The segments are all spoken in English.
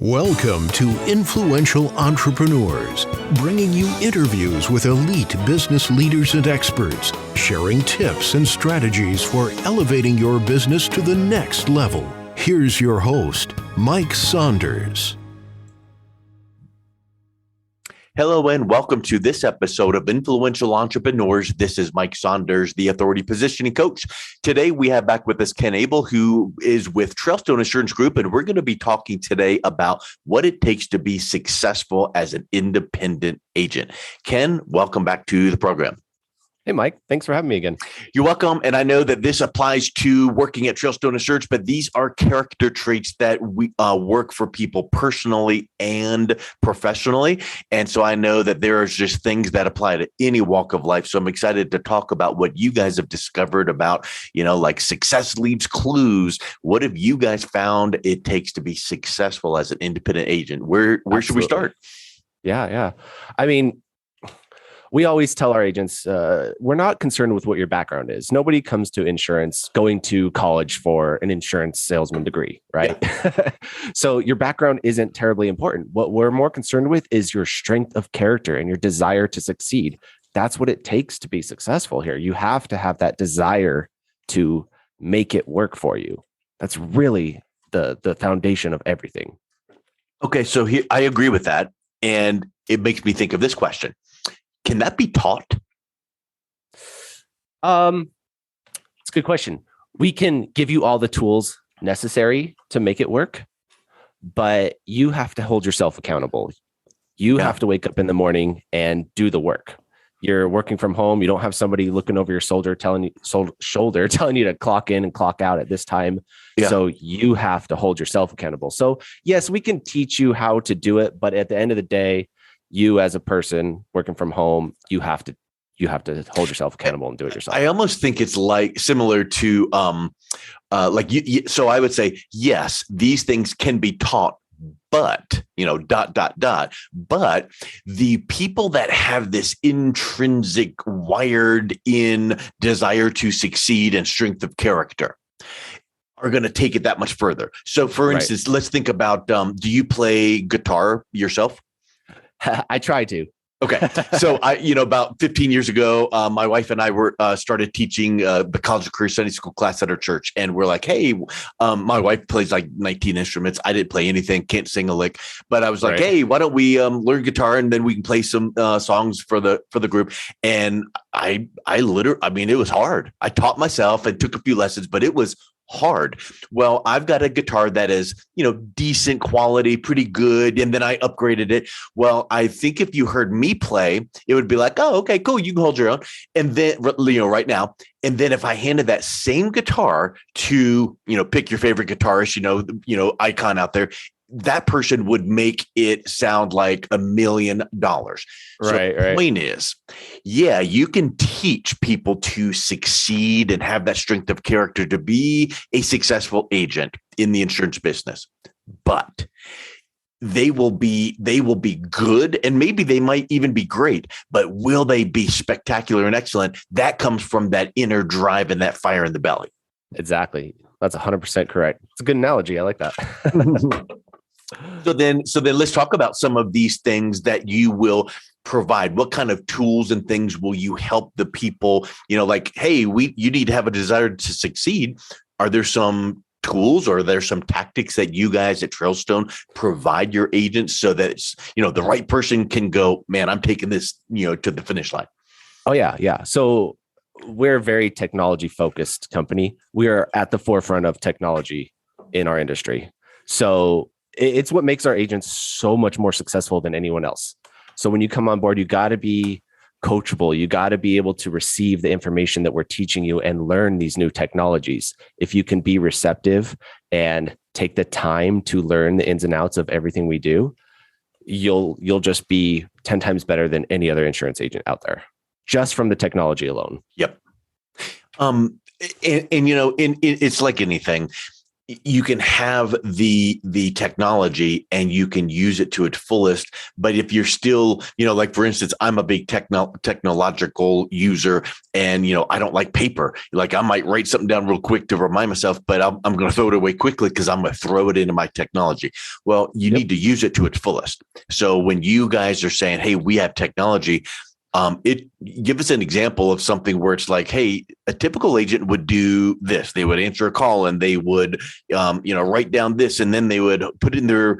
Welcome to Influential Entrepreneurs, bringing you interviews with elite business leaders and experts, sharing tips and strategies for elevating your business to the next level. Here's your host, Mike Saunders. Hello and welcome to this episode of Influential Entrepreneurs. This is Mike Saunders, the Authority Positioning Coach. Today we have back with us Ken Abel, who is with Trailstone Insurance Group, and we're going to be talking today about what it takes to be successful as an independent agent. Ken, welcome back to the program. Hey, Mike, thanks for having me again. You're welcome. And I know that this applies to working at Trailstone Insurance, but these are character traits that we work for people personally and professionally. And so I know that there are just things that apply to any walk of life. So I'm excited to talk about what you guys have discovered about, like success leaves clues. What have you guys found it takes to be successful as an independent agent? Where should we start? Yeah. I mean, we always tell our agents, we're not concerned with what your background is. Nobody comes to insurance going to college for an insurance salesman degree, right? Yeah. So your background isn't terribly important. What we're more concerned with is your strength of character and your desire to succeed. That's what it takes to be successful here. You have to have that desire to make it work for you. That's really the foundation of everything. Okay, so here I agree with that. And it makes me think of this question. Can that be taught? It's a good question. We can give you all the tools necessary to make it work, but you have to hold yourself accountable. You have to wake up in the morning and do the work. You're working from home. You don't have somebody looking over your shoulder telling you to clock in and clock out at this time. Yeah. So you have to hold yourself accountable. So yes, we can teach you how to do it, but at the end of the day, you as a person working from home, you have to hold yourself accountable and do it yourself. I almost think it's similar to so I would say, yes, these things can be taught, but but the people that have this intrinsic wired in desire to succeed and strength of character are going to take it that much further. So for instance, let's think about, do you play guitar yourself? I try to. Okay. So about 15 years ago, my wife and I were started teaching the college of career Sunday school class at our church. And we're like, hey, my wife plays like 19 instruments. I didn't play anything, can't sing a lick. But I was like, hey, why don't we learn guitar and then we can play some songs for the group. And I literally, it was hard. I taught myself and took a few lessons, but it was hard. Well, I've got a guitar that is, decent quality, pretty good. And then I upgraded it. Well, I think if you heard me play, it would be like, oh, okay, cool. You can hold your own. And then, right now. And then if I handed that same guitar to, pick your favorite guitarist, icon out there, that person would make it sound like $1 million. Right. The point is, yeah, you can teach people to succeed and have that strength of character to be a successful agent in the insurance business, but they will be good, and maybe they might even be great, but will they be spectacular and excellent? That comes from that inner drive and that fire in the belly. Exactly. That's 100% correct. It's a good analogy. I like that. So then let's talk about some of these things that you will provide. What kind of tools and things will you help the people, like, hey, you need to have a desire to succeed. Are there some tools or are there some tactics that you guys at Trailstone provide your agents so that it's, the right person can go, man, I'm taking this, to the finish line? Oh, yeah. Yeah. So we're a very technology focused company. We are at the forefront of technology in our industry. So it's what makes our agents so much more successful than anyone else. So when you come on board, you got to be coachable. You got to be able to receive the information that we're teaching you and learn these new technologies. If you can be receptive and take the time to learn the ins and outs of everything we do, you'll just be 10 times better than any other insurance agent out there, just from the technology alone. Yep. And it's like anything. you can have the technology and you can use it to its fullest. But if you're still, like for instance, I'm a big technological user, and I don't like paper. Like I might write something down real quick to remind myself, but I'm going to throw it away quickly because I'm going to throw it into my technology. Well, you need to use it to its fullest. So when you guys are saying, hey, we have technology, give us an example of something where it's like, hey, a typical agent would do this. They would answer a call and they would, write down this, and then they would put in their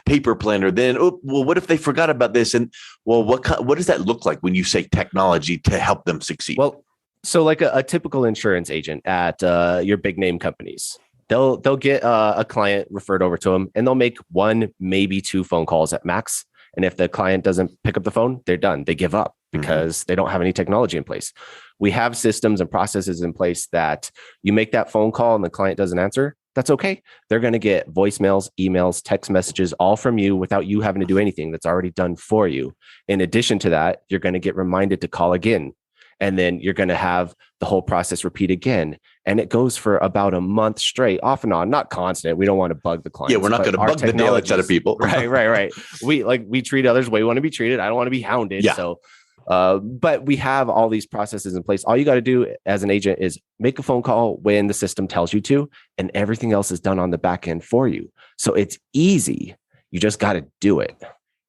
paper planner. Then, what if they forgot about this? And what does that look like when you say technology to help them succeed? Well, so like a typical insurance agent at your big name companies, they'll get a client referred over to them, and they'll make one, maybe two phone calls at max. And if the client doesn't pick up the phone, they're done. They give up because they don't have any technology in place. We have systems and processes in place that you make that phone call and the client doesn't answer. That's okay. They're going to get voicemails, emails, text messages, all from you without you having to do anything. That's already done for you. In addition to that, you're going to get reminded to call again. And then you're going to have the whole process repeat again. And it goes for about a month straight, off and on, not constant. We don't want to bug the clients. Yeah, we're not going to bug the daylights out of people. Right. We treat others the way we want to be treated. I don't want to be hounded. Yeah. So, but we have all these processes in place. All you got to do as an agent is make a phone call when the system tells you to, and everything else is done on the back end for you. So it's easy. You just got to do it.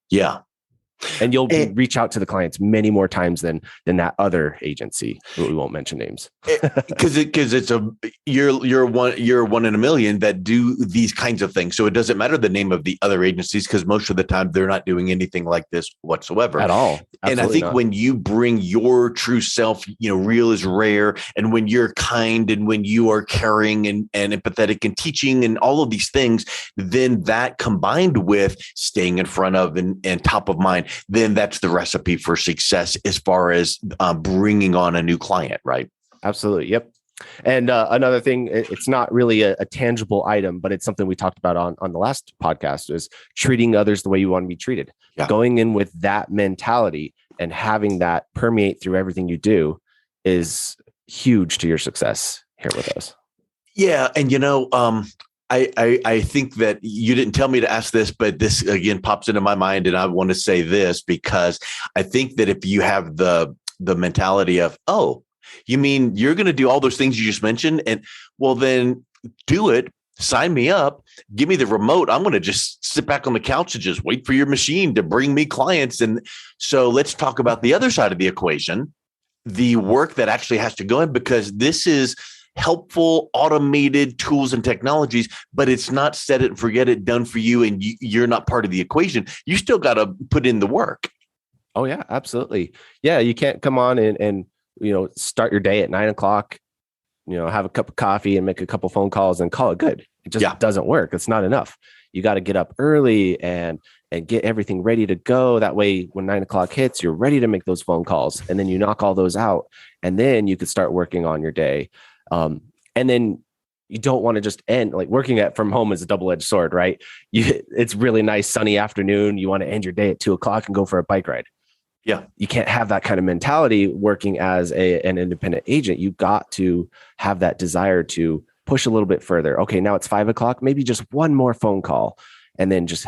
Yeah. And you'll reach out to the clients many more times than that other agency. We won't mention names because it's you're one in a million that do these kinds of things. So it doesn't matter the name of the other agencies, because most of the time they're not doing anything like this whatsoever at all. Absolutely and I think not. when you bring your true self, real is rare, and when you're kind and when you are caring and empathetic and teaching and all of these things, then that combined with staying in front of and top of mind, then that's the recipe for success as far as bringing on a new client, right? Absolutely. Yep. And another thing, it's not really a tangible item, but it's something we talked about on the last podcast, is treating others the way you want to be treated. Yeah. Going in with that mentality and having that permeate through everything you do is huge to your success here with us. Yeah. And, I think that you didn't tell me to ask this, but this again pops into my mind, and I want to say this because I think that if you have the mentality of, oh, you mean you're going to do all those things you just mentioned, and well, then do it. Sign me up. Give me the remote. I'm going to just sit back on the couch and just wait for your machine to bring me clients. And so let's talk about the other side of the equation, the work that actually has to go in, because this is helpful automated tools and technologies, but it's not set it and forget it done for you. And you're not part of the equation. You still got to put in the work. Oh yeah, absolutely. Yeah. You can't come on and start your day at 9 o'clock, have a cup of coffee and make a couple phone calls and call it good. It just doesn't work. It's not enough. You got to get up early and get everything ready to go. That way, when 9 o'clock hits, you're ready to make those phone calls, and then you knock all those out, and then you could start working on your day. And then you don't want to just end, like working from home is a double-edged sword, right? It's really nice sunny afternoon. You want to end your day at 2 o'clock and go for a bike ride. Yeah. You can't have that kind of mentality working as an independent agent. You got to have that desire to push a little bit further. Okay, now it's 5 o'clock, maybe just one more phone call, and then just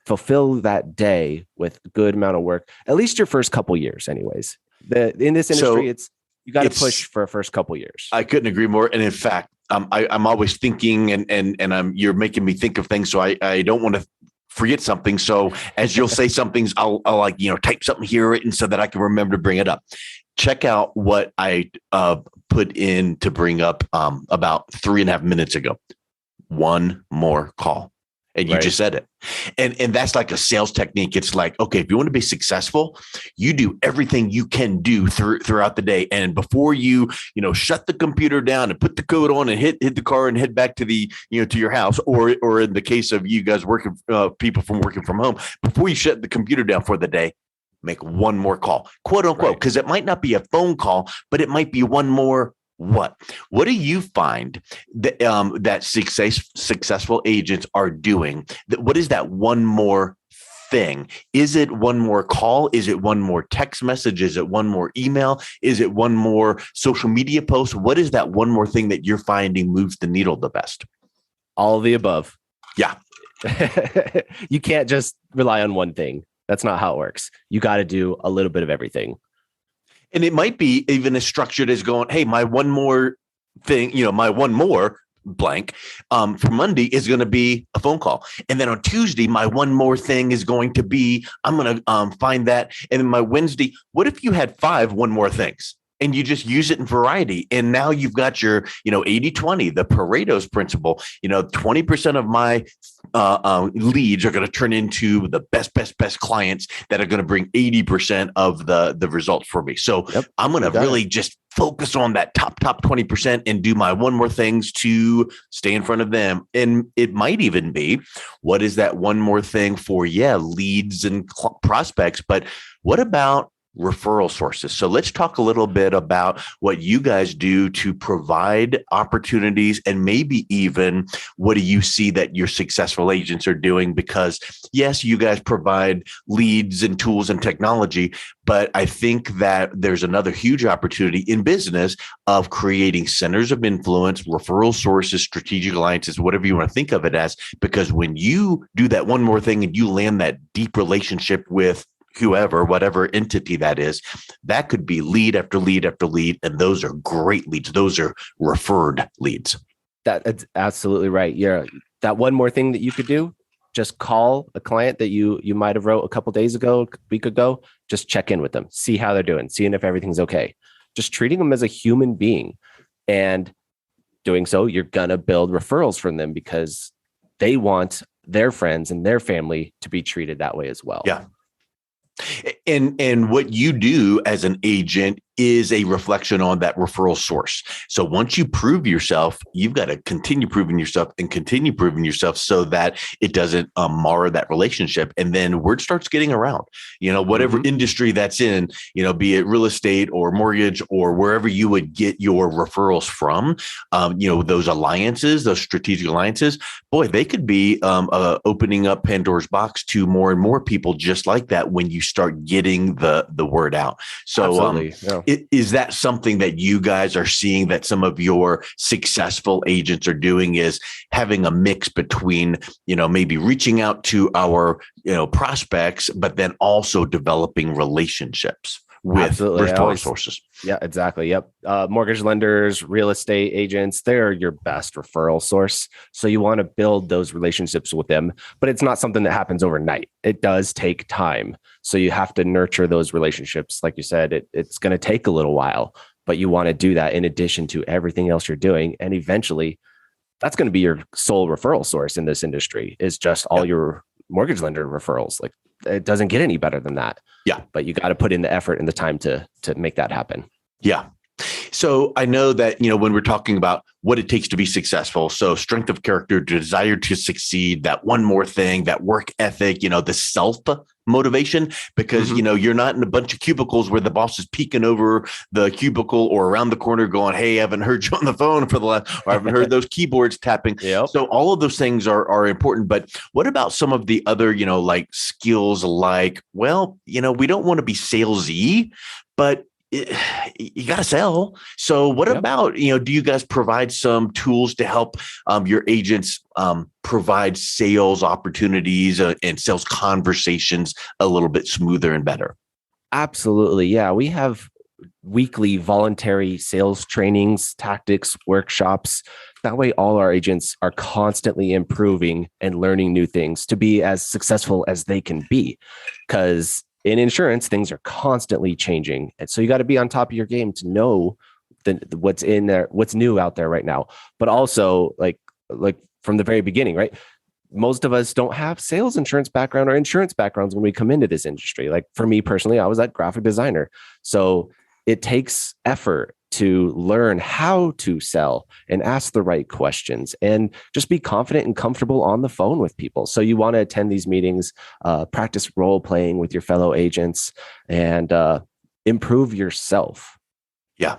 fulfill that day with a good amount of work, at least your first couple years anyways. In this industry, you got to push for a first couple years. I couldn't agree more. And in fact, I'm always thinking and you're making me think of things. So I don't want to forget something. So as you'll say some things, I'll type something here and so that I can remember to bring it up. Check out what I put in to bring up about 3.5 minutes ago. One more call. And you just said it. And that's like a sales technique. It's like, okay, if you want to be successful, you do everything you can do throughout the day. And before you shut the computer down and put the code on and hit the car and head back to the, to your house, or in the case of you guys working, people working from home, before you shut the computer down for the day, make one more call, quote unquote, because it might not be a phone call, but it might be one more. What do you find that successful agents are doing? What is that one more thing? Is it one more call? Is it one more text message? Is it one more email? Is it one more social media post? What is that one more thing that you're finding moves the needle the best? All of the above. Yeah. You can't just rely on one thing. That's not how it works. You got to do a little bit of everything. And it might be even as structured as going, hey, my one more thing, my one more blank for Monday is going to be a phone call. And then on Tuesday, my one more thing is going to be, I'm going to find that. And then my Wednesday, what if you had 5 one more things? And you just use it in variety. And now you've got your, 80-20, the Pareto's principle. 20% of my leads are going to turn into the best clients that are going to bring 80% of the results for me. So I'm going to really just focus on that top 20% and do my one more things to stay in front of them. And it might even be, what is that one more thing for? Yeah, leads and prospects. But what about referral sources? So let's talk a little bit about what you guys do to provide opportunities, and maybe even what do you see that your successful agents are doing? Because yes, you guys provide leads and tools and technology, but I think that there's another huge opportunity in business of creating centers of influence, referral sources, strategic alliances, whatever you want to think of it as, because when you do that one more thing and you land that deep relationship with whoever, whatever entity that is, that could be lead after lead after lead. And those are great leads. Those are referred leads. That's absolutely right. Yeah. That one more thing that you could do, just call a client that you might have wrote a couple days ago, a week ago, just check in with them, see how they're doing, seeing if everything's okay. Just treating them as a human being. And doing so, you're going to build referrals from them because they want their friends and their family to be treated that way as well. Yeah. And what you do as an agent is a reflection on that referral source. So once you prove yourself, you've got to continue proving yourself and continue proving yourself so that it doesn't mar that relationship. And then word starts getting around, whatever industry that's in, be it real estate or mortgage or wherever you would get your referrals from, those alliances, those strategic alliances, boy, they could be opening up Pandora's box to more and more people just like that when you start getting the word out. So is that something that you guys are seeing that some of your successful agents are doing, is having a mix between, maybe reaching out to our, prospects, but then also developing relationships with referral sources? Yeah, exactly. Yep. Mortgage lenders, real estate agents, they're your best referral source. So you want to build those relationships with them, but it's not something that happens overnight. It does take time. So you have to nurture those relationships. Like you said, it's going to take a little while, but you want to do that in addition to everything else you're doing. And eventually that's going to be your sole referral source in this industry, is just all your mortgage lender referrals. Like, it doesn't get any better than that. Yeah. But you got to put in the effort and the time to make that happen. Yeah. So I know that, when we're talking about what it takes to be successful, so strength of character, desire to succeed, that one more thing, that work ethic, the self motivation, because, you're not in a bunch of cubicles where the boss is peeking over the cubicle or around the corner going, hey, I haven't heard you on the phone for the last, or I haven't heard those keyboards tapping. Yep. So all of those things are important. But what about some of the other, like skills like, well, we don't want to be salesy, but you got to sell. So what about, do you guys provide some tools to help your agents provide sales opportunities and sales conversations a little bit smoother and better? Absolutely. Yeah. We have weekly voluntary sales trainings, tactics, workshops. That way, all our agents are constantly improving and learning new things to be as successful as they can be. Because in insurance, things are constantly changing. And so you got to be on top of your game to know what's in there, what's new out there right now. But also like from the very beginning, right? Most of us don't have sales insurance background or insurance backgrounds when we come into this industry. Like for me personally, I was a graphic designer. So it takes effort to learn how to sell and ask the right questions and just be confident and comfortable on the phone with people. So you want to attend these meetings, practice role playing with your fellow agents, and improve yourself. Yeah.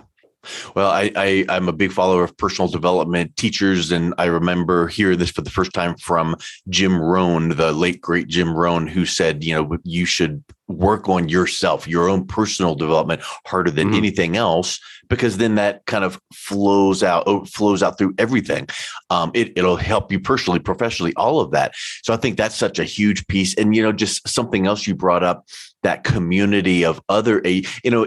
Well, I'm a big follower of personal development teachers, and I remember hearing this for the first time from Jim Rohn, the late great Jim Rohn, who said, you should work on yourself, your own personal development harder than anything else, because then that kind of flows out through everything. It'll help you personally, professionally, all of that. So I think that's such a huge piece. And, just something else you brought up, that community of other,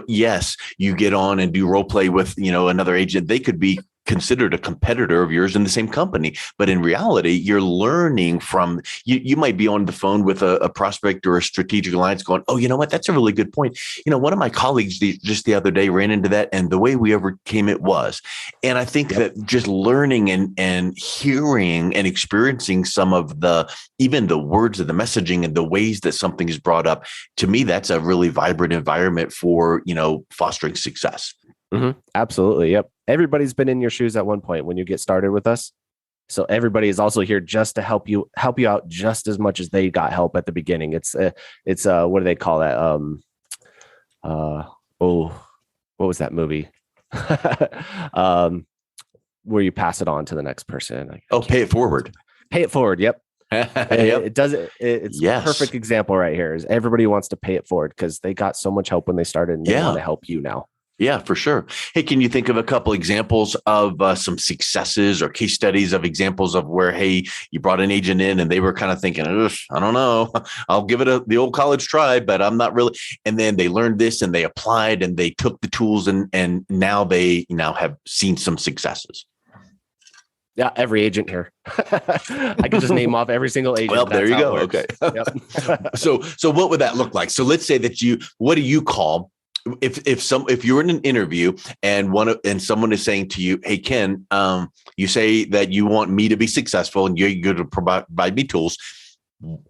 yes, you get on and do role play with, another agent. They could be considered a competitor of yours in the same company. But in reality, you're learning from, you might be on the phone with a prospect or a strategic alliance going, oh, you know what? That's a really good point. One of my colleagues just the other day ran into that, and the way we overcame it was. And I think that just learning and hearing and experiencing some of even the words of the messaging and the ways that something is brought up, to me, that's a really vibrant environment for, fostering success. Absolutely. Yep. Everybody's been in your shoes at one point when you get started with us. So everybody is also here just to help you out just as much as they got help at the beginning. It's what do they call that? What was that movie? Where you pass it on to the next person. Pay it forward. Pay it forward. Yep. It does it. It's yes. a perfect example right here is everybody wants to pay it forward because they got so much help when they started and they want to help you now. Yeah, for sure. Hey, can you think of a couple examples of some successes or case studies of examples of where, hey, you brought an agent in and they were kind of thinking, I don't know, I'll give it the old college try, but I'm not really. And then they learned this and they applied and they took the tools and now they have seen some successes. Yeah, every agent here. I can just name off every single agent. Well, there you go. Okay. Yep. So what would that look like? So let's say that what do you call if you're in an interview and someone is saying to you, hey, Ken, you say that you want me to be successful and you're going to provide me tools.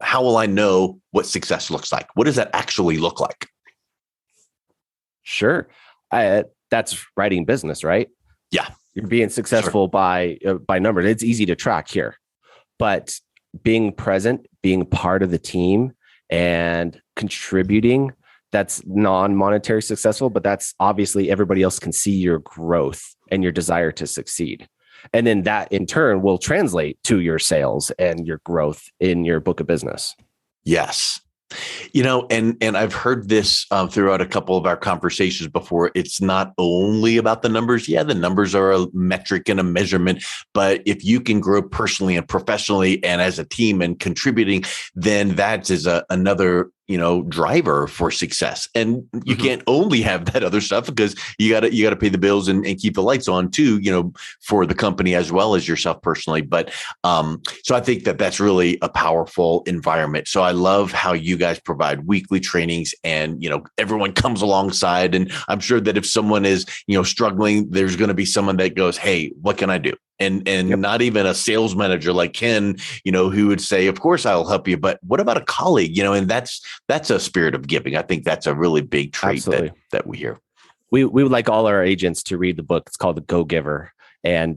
How will I know what success looks like? What does that actually look like? Sure. That's writing business, right? Yeah. You're being successful by numbers. It's easy to track here, but being present, being part of the team and contributing, that's non-monetary successful, but that's obviously everybody else can see your growth and your desire to succeed. And then that in turn will translate to your sales and your growth in your book of business. Yes. And I've heard this throughout a couple of our conversations before. It's not only about the numbers. Yeah, the numbers are a metric and a measurement. But if you can grow personally and professionally and as a team and contributing, then that is another driver for success. And you can't only have that other stuff because you got to pay the bills and keep the lights on too, for the company as well as yourself personally. But so I think that that's really a powerful environment. So I love how you guys provide weekly trainings and, everyone comes alongside. And I'm sure that if someone is, struggling, there's going to be someone that goes, hey, what can I do? And not even a sales manager like Ken, who would say, of course, I'll help you. But what about a colleague? And that's a spirit of giving. I think that's a really big trait that we hear. We would like all our agents to read the book. It's called The Go Giver. And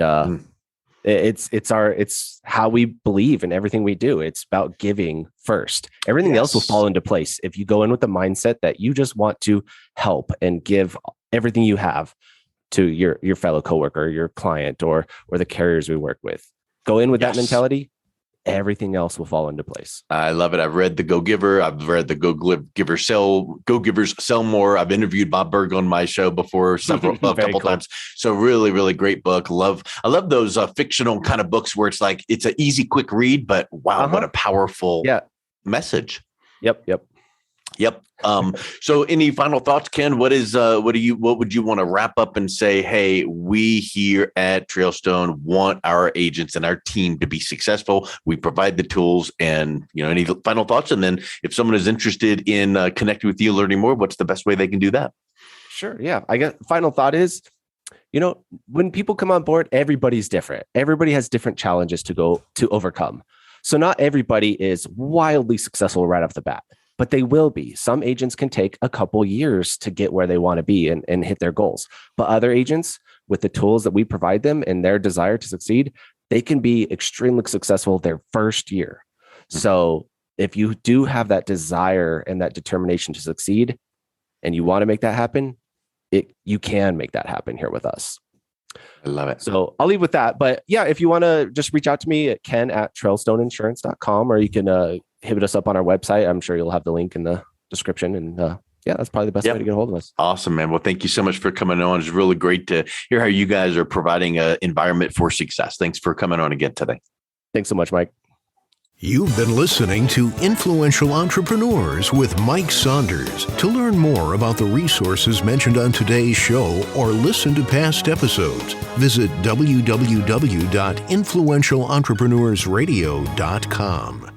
it's how we believe in everything we do. It's about giving first. Everything else will fall into place. If you go in with the mindset that you just want to help and give everything you have to your fellow coworker, your client, or the carriers we work with. Go in with that mentality. Everything else will fall into place. I love it. I've read The Go Giver. I've read the Go Givers Sell More. I've interviewed Bob Berg on my show before a couple times. So really, really great book. I love those fictional kind of books where it's like, it's an easy, quick read, but wow, what a powerful message. Yep. So any final thoughts, Ken? What would you want to wrap up and say, hey, we here at Trailstone want our agents and our team to be successful. We provide the tools and, any final thoughts? And then if someone is interested in connecting with you, learning more, what's the best way they can do that? Sure. Yeah. I guess final thought is, when people come on board, everybody's different. Everybody has different challenges to overcome. So not everybody is wildly successful right off the bat. But they will be. Some agents can take a couple years to get where they want to be and hit their goals. But other agents, with the tools that we provide them and their desire to succeed, they can be extremely successful their first year. So if you do have that desire and that determination to succeed and you want to make that happen, you can make that happen here with us. I love it. So I'll leave with that. But yeah, if you want to just reach out to me at ken@trailstoneinsurance.com, or you can hit us up on our website. I'm sure you'll have the link in the description. And that's probably the best way to get a hold of us. Awesome, man. Well, thank you so much for coming on. It's really great to hear how you guys are providing an environment for success. Thanks for coming on again today. Thanks so much, Mike. You've been listening to Influential Entrepreneurs with Mike Saunders. To learn more about the resources mentioned on today's show or listen to past episodes, visit www.influentialentrepreneursradio.com.